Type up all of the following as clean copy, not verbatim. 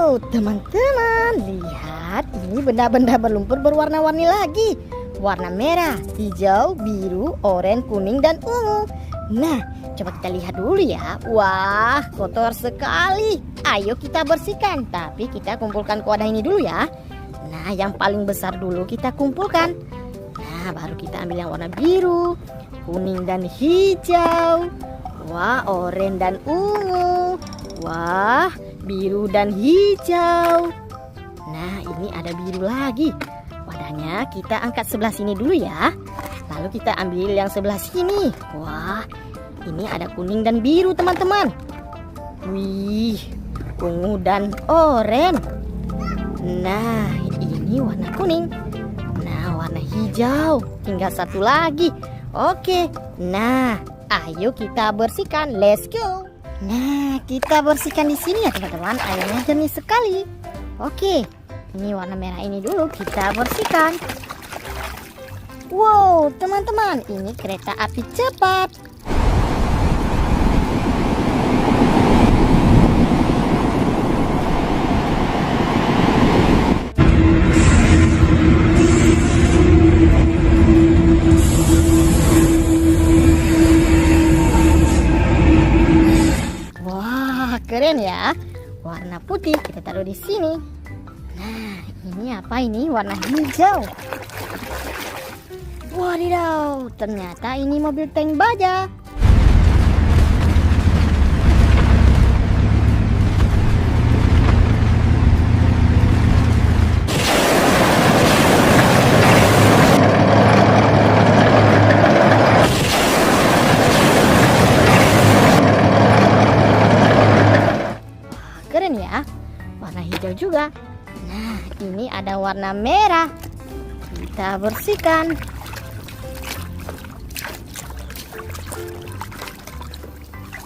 Wow, teman-teman, lihat ini benda-benda berlumpur berwarna-warni lagi. Warna merah, hijau, biru, oranye, kuning, dan ungu. Nah, coba kita lihat dulu ya. Wah, kotor sekali. Ayo kita bersihkan, tapi kita kumpulkan ke wadah ini dulu ya. Nah, yang paling besar dulu kita kumpulkan. Nah, baru kita ambil yang warna biru, kuning, dan hijau. Wah, oranye dan ungu. Wah, biru dan hijau. Nah, ini ada biru lagi. Wadahnya kita angkat sebelah sini dulu ya. Lalu kita ambil yang sebelah sini. Wah, ini ada kuning dan biru teman-teman. Wih, ungu dan oranye. Nah, ini warna kuning. Nah, warna hijau. Tinggal satu lagi. Oke, nah ayo kita bersihkan. Let's go. Nah, kita bersihkan di sini ya teman-teman. Airnya jernih sekali. Oke, ini warna merah ini dulu kita bersihkan. Wow, teman-teman, ini kereta api cepat. Keren ya, warna putih kita taruh di sini. Nah, ini apa ini? Warna hijau. Wadidaw, ternyata ini mobil tank baja. Keren ya, warna hijau juga. Nah, ini ada warna merah. Kita bersihkan.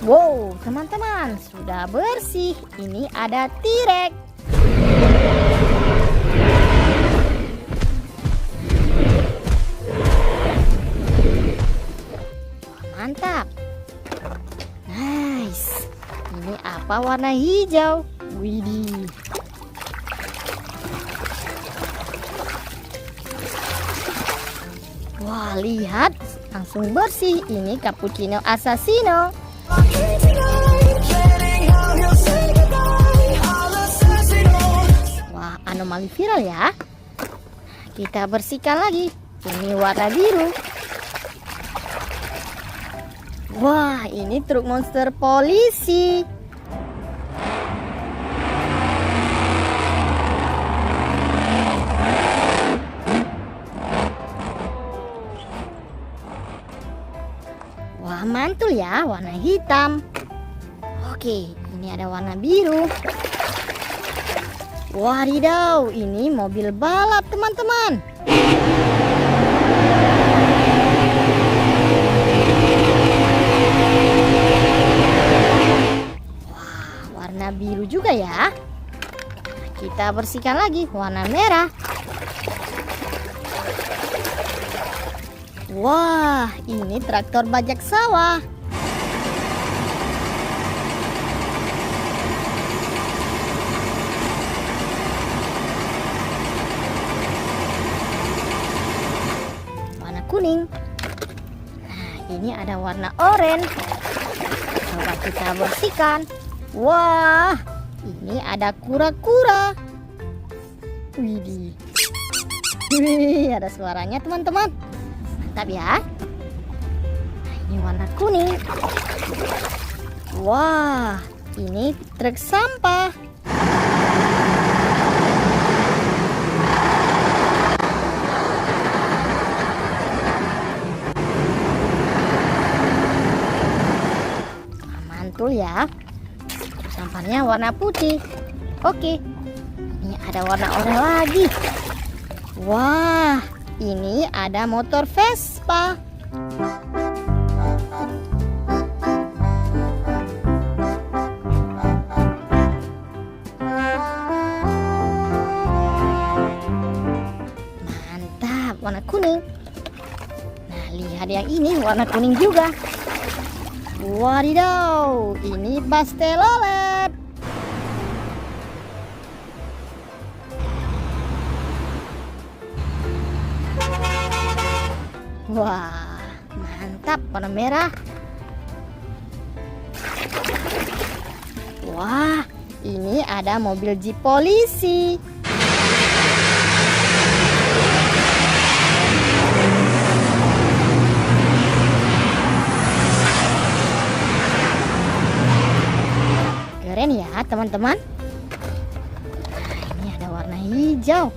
Wow, teman-teman, sudah bersih. Ini ada T-Rex. Wah, mantap. Nice. Ini apa warna hijau? Widih. Wah, lihat, langsung bersih. Ini cappuccino assassino. Wah, anomali viral ya. Kita bersihkan lagi. Ini warna biru. Wah, ini truk monster polisi. Wah, mantul ya, warna hitam. Oke, ini ada warna biru. Wadidaw, ini mobil balap teman-teman. Warna biru juga ya. Kita bersihkan lagi warna merah. Wah, ini traktor bajak sawah. Warna kuning. Nah, ini ada warna oranye. Coba kita bersihkan. Wah, ini ada kura-kura. Widih. Wih, ada suaranya teman-teman. Mantap ya. Nah, ini warna kuning. Wah, ini truk sampah. Nah, mantul ya. Sampahnya warna putih. Oke, ini ada warna oranye lagi. Wah, ini ada motor Vespa. Mantap, warna kuning. Nah, lihat yang ini warna kuning juga. Wadidaw, ini Bastelolet. Wah, mantap warna merah. Wah, ini ada mobil jeep polisi. Keren ya teman-teman. Nah, ini ada warna hijau.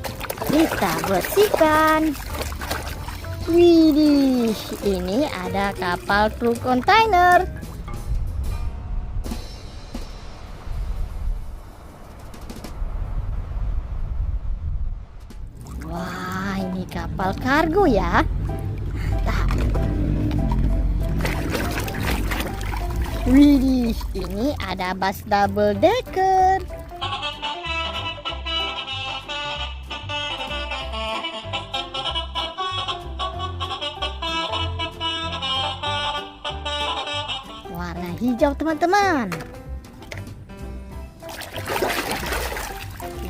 Kita bersihkan. Widih, ini ada kapal truk kontainer. Wah, ini kapal kargo ya. Mantap. Widih, ini ada bus double decker. Warna hijau teman-teman.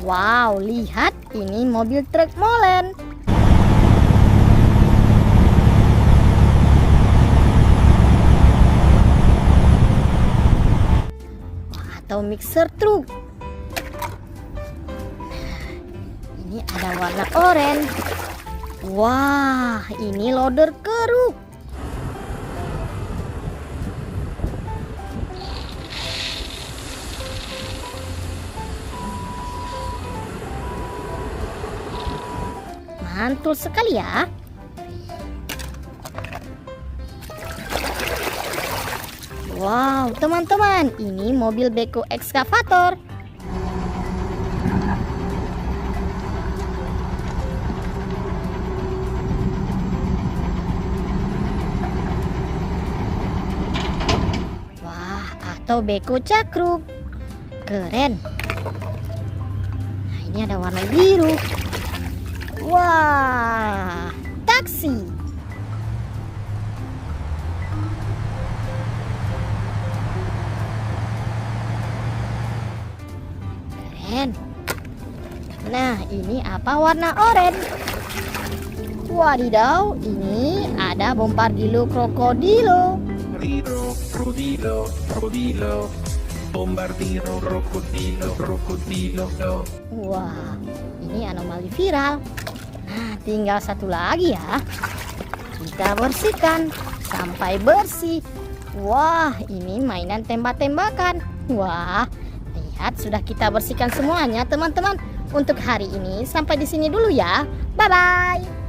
Wow, lihat ini mobil truk molen. Atau mixer truk. Ini ada warna oranye. Wah, ini loader keruk. Mantul sekali ya. Wow, teman-teman, ini mobil beko ekskavator. Wah, atau beko cakruk. Keren. Nah, ini ada warna biru. Wah, taksi. Nah, ini apa warna oranye? Wadidaw, ini ada bombardilo krokodilo. Rodilo, rodilo, bombardiro, krokodilo. Wah, ini anomali viral. Nah, tinggal satu lagi ya. Kita bersihkan sampai bersih. Wah, ini mainan tembak-tembakan. Wah, lihat sudah kita bersihkan semuanya teman-teman. Untuk hari ini sampai di sini dulu ya. Bye bye.